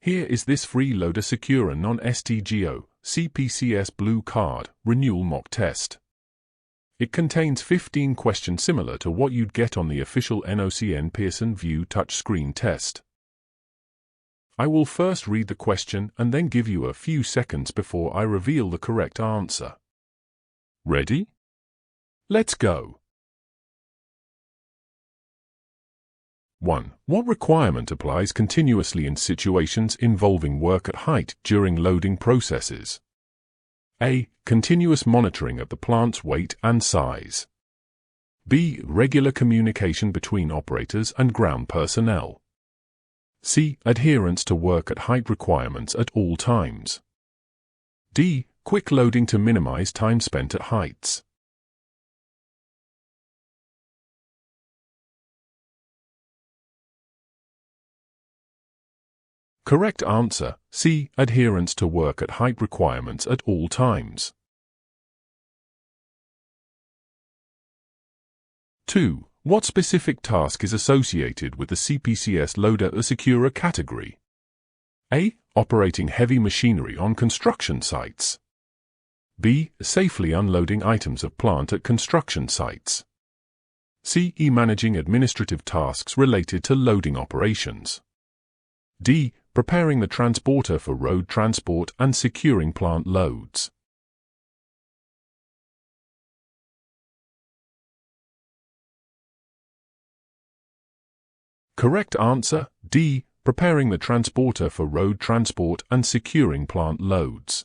Here is this free loader secure non-STGO, CPCS blue card, renewal mock test. It contains 15 questions similar to what you'd get on the official NOCN Pearson VUE touchscreen test. I will first read the question and then give you a few seconds before I reveal the correct answer. Ready? Let's go. 1. What requirement applies continuously in situations involving work at height during loading processes? A. Continuous monitoring of the plant's weight and size. B. Regular communication between operators and ground personnel. C. Adherence to work at height requirements at all times. D. Quick loading to minimize time spent at heights. Correct answer, C. Adherence to work at height requirements at all times. 2. What specific task is associated with the CPCS loader Secura category? A. Operating heavy machinery on construction sites. B. Safely unloading items of plant at construction sites. C. Managing administrative tasks related to loading operations. D. Preparing the transporter for road transport and securing plant loads. Correct answer, D. Preparing the transporter for road transport and securing plant loads.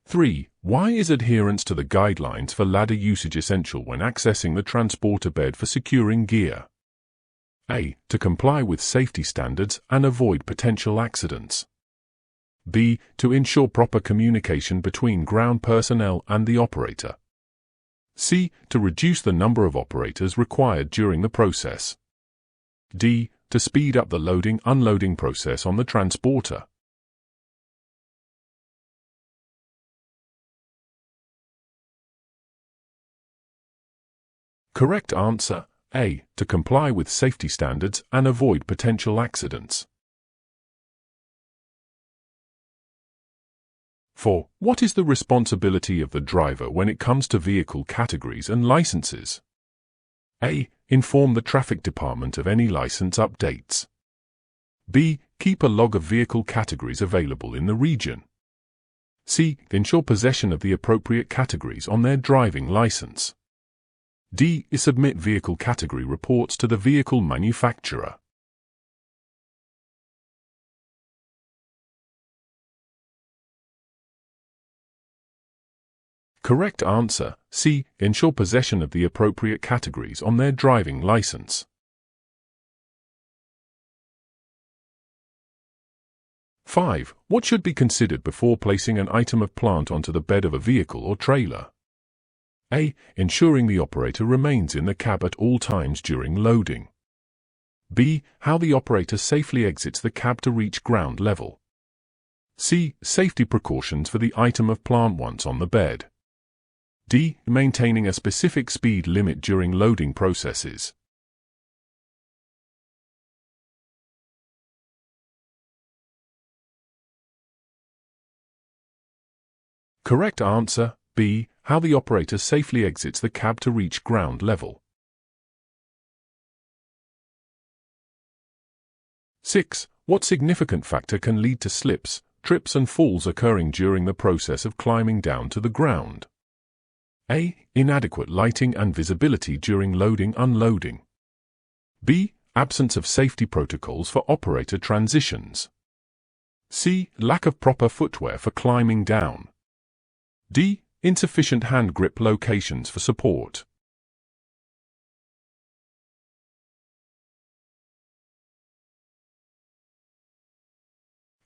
3. Why is adherence to the guidelines for ladder usage essential when accessing the transporter bed for securing gear? A. To comply with safety standards and avoid potential accidents. B. To ensure proper communication between ground personnel and the operator. C. To reduce the number of operators required during the process. D. To speed up the loading-unloading process on the transporter. Correct answer, A. To comply with safety standards and avoid potential accidents. 4. What is the responsibility of the driver when it comes to vehicle categories and licenses? A. Inform the traffic department of any license updates. B. Keep a log of vehicle categories available in the region. C. Ensure possession of the appropriate categories on their driving license. D. Submit vehicle category reports to the vehicle manufacturer. Correct answer, C. Ensure possession of the appropriate categories on their driving license. 5. What should be considered before placing an item of plant onto the bed of a vehicle or trailer? A. Ensuring the operator remains in the cab at all times during loading. B. How the operator safely exits the cab to reach ground level. C. Safety precautions for the item of plant once on the bed. D. Maintaining a specific speed limit during loading processes. Correct answer, B. How the operator safely exits the cab to reach ground level. 6. What significant factor can lead to slips, trips and falls occurring during the process of climbing down to the ground? A. Inadequate lighting and visibility during loading-unloading. B. Absence of safety protocols for operator transitions. C. Lack of proper footwear for climbing down. D. Insufficient hand grip locations for support.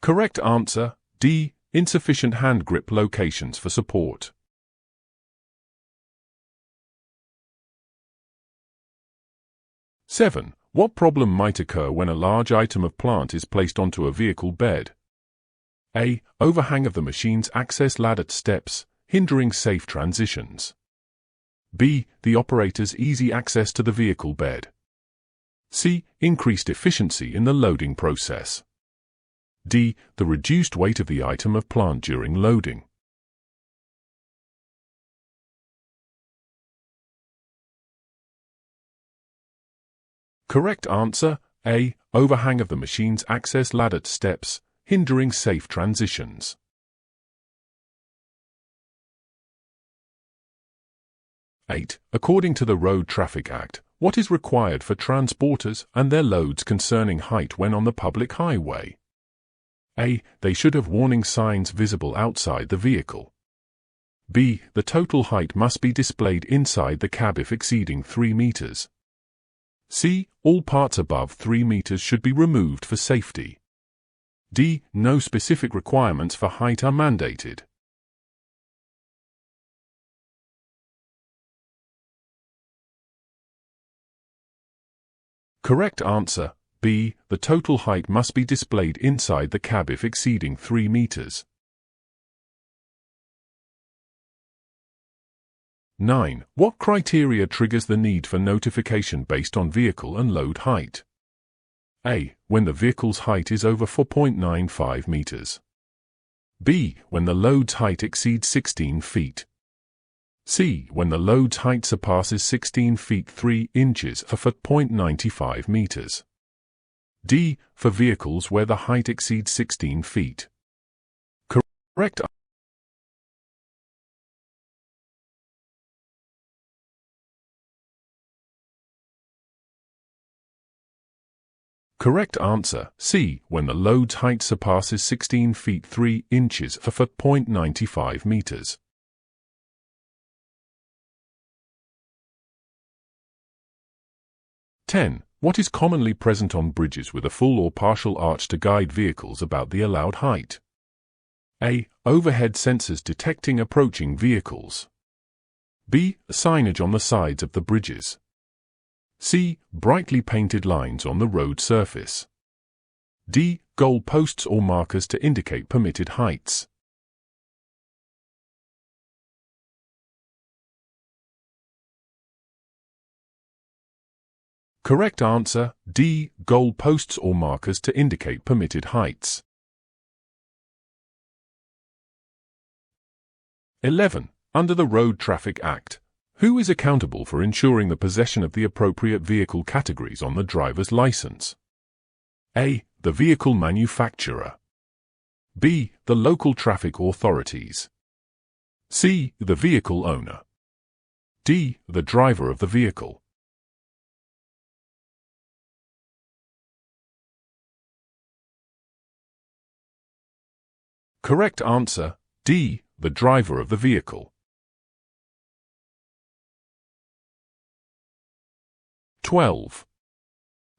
Correct answer, D. Insufficient hand grip locations for support. 7. What problem might occur when a large item of plant is placed onto a vehicle bed? A. Overhang of the machine's access ladder steps, hindering safe transitions. B. The operator's easy access to the vehicle bed. C. Increased efficiency in the loading process. D. The reduced weight of the item of plant during loading. Correct answer, A. Overhang of the machine's access ladder steps, hindering safe transitions. (8) According to the Road Traffic Act, what is required for transporters and their loads concerning height when on the public highway? A. They should have warning signs visible outside the vehicle. B. The total height must be displayed inside the cab if exceeding 3 meters. C. All parts above 3 meters should be removed for safety. D. No specific requirements for height are mandated. Correct answer, B. The total height must be displayed inside the cab if exceeding 3 meters. 9. What criteria triggers the need for notification based on vehicle and load height? A. When the vehicle's height is over 4.95 meters. B. When the load's height exceeds 16 feet. C. When the load's height surpasses 16 feet 3 inches or 4.95 meters. D. For vehicles where the height exceeds 16 feet. Correct. Correct answer, C. When the load's height surpasses 16 feet 3 inches or 4.95 meters. (10) What is commonly present on bridges with a full or partial arch to guide vehicles about the allowed height? A. Overhead sensors detecting approaching vehicles. B. Signage on the sides of the bridges. C. Brightly painted lines on the road surface. D. Goal posts or markers to indicate permitted heights. Correct answer, D. Goal posts or markers to indicate permitted heights. 11. Under the Road Traffic Act, who is accountable for ensuring the possession of the appropriate vehicle categories on the driver's license? A. The vehicle manufacturer. B. The local traffic authorities. C. The vehicle owner. D. The driver of the vehicle. Correct answer, D. The driver of the vehicle. 12.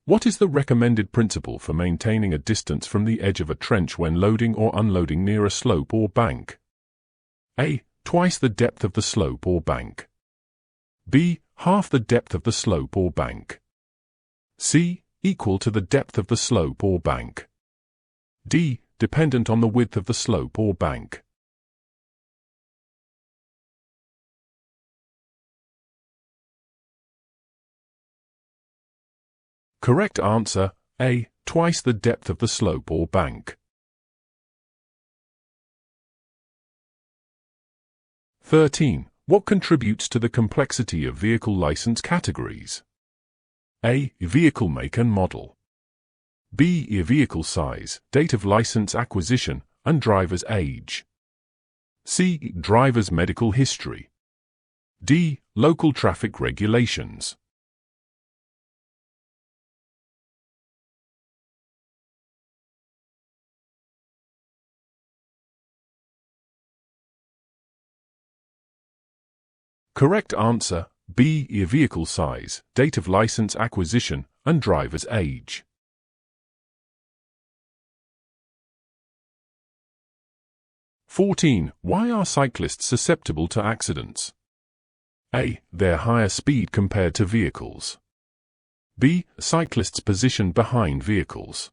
What is the recommended principle for maintaining a distance from the edge of a trench when loading or unloading near a slope or bank? A. Twice the depth of the slope or bank. B. Half the depth of the slope or bank. C. Equal to the depth of the slope or bank. D. Dependent on the width of the slope or bank. Correct answer, A. Twice the depth of the slope or bank. 13. What contributes to the complexity of vehicle license categories? A. Vehicle make and model. B. Vehicle size, date of license acquisition, and driver's age. C. Driver's medical history. D. Local traffic regulations. Correct answer, B. Vehicle size, date of license acquisition, and driver's age. 14. Why are cyclists susceptible to accidents? A. Their higher speed compared to vehicles. B. Cyclists positioned behind vehicles.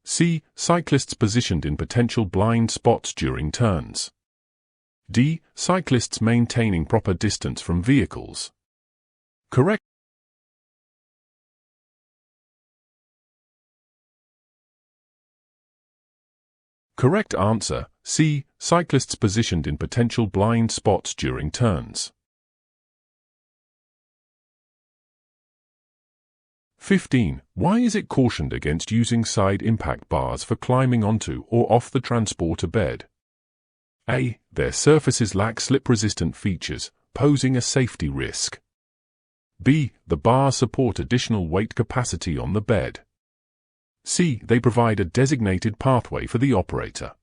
C. Cyclists positioned in potential blind spots during turns. D. Cyclists maintaining proper distance from vehicles. Correct Correct answer, C. Cyclists positioned in potential blind spots during turns. 15. Why is it cautioned against using side impact bars for climbing onto or off the transporter bed? A. Their surfaces lack slip-resistant features, posing a safety risk. B. The bars support additional weight capacity on the bed. C. They provide a designated pathway for the operator.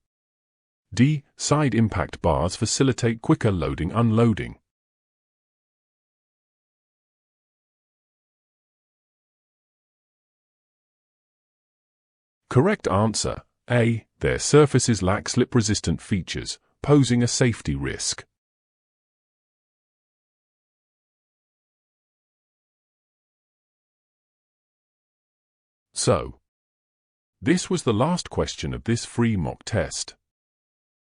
D. Side impact bars facilitate quicker loading-unloading. Correct answer, A. Their surfaces lack slip-resistant features, posing a safety risk. So, this was the last question of this free mock test.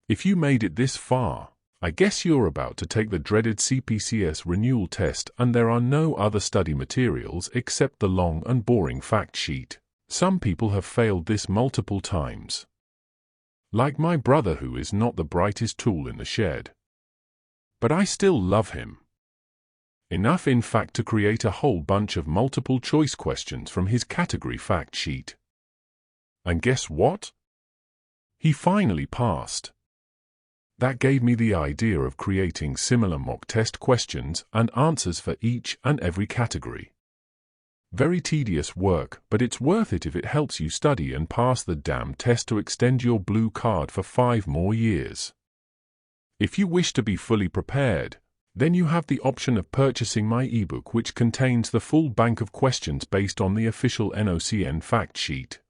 If you made it this far, I guess you're about to take the dreaded CPCS renewal test and there are no other study materials except the long and boring fact sheet. Some people have failed this multiple times. Like my brother, who is not the brightest tool in the shed. But I still love him. Enough in fact to create a whole bunch of multiple choice questions from his category fact sheet. And guess what? He finally passed. That gave me the idea of creating similar mock test questions and answers for each and every category. Very tedious work, but it's worth it if it helps you study and pass the damn test to extend your blue card for 5 more years. If you wish to be fully prepared, then you have the option of purchasing my ebook, which contains the full bank of questions based on the official NOCN fact sheet.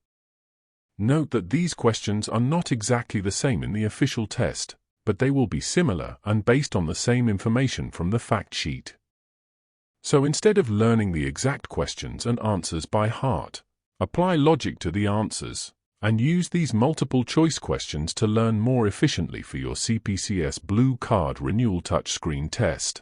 Note that these questions are not exactly the same in the official test, but they will be similar and based on the same information from the fact sheet. So instead of learning the exact questions and answers by heart, apply logic to the answers, and use these multiple choice questions to learn more efficiently for your CPCS Blue Card Renewal Touchscreen test.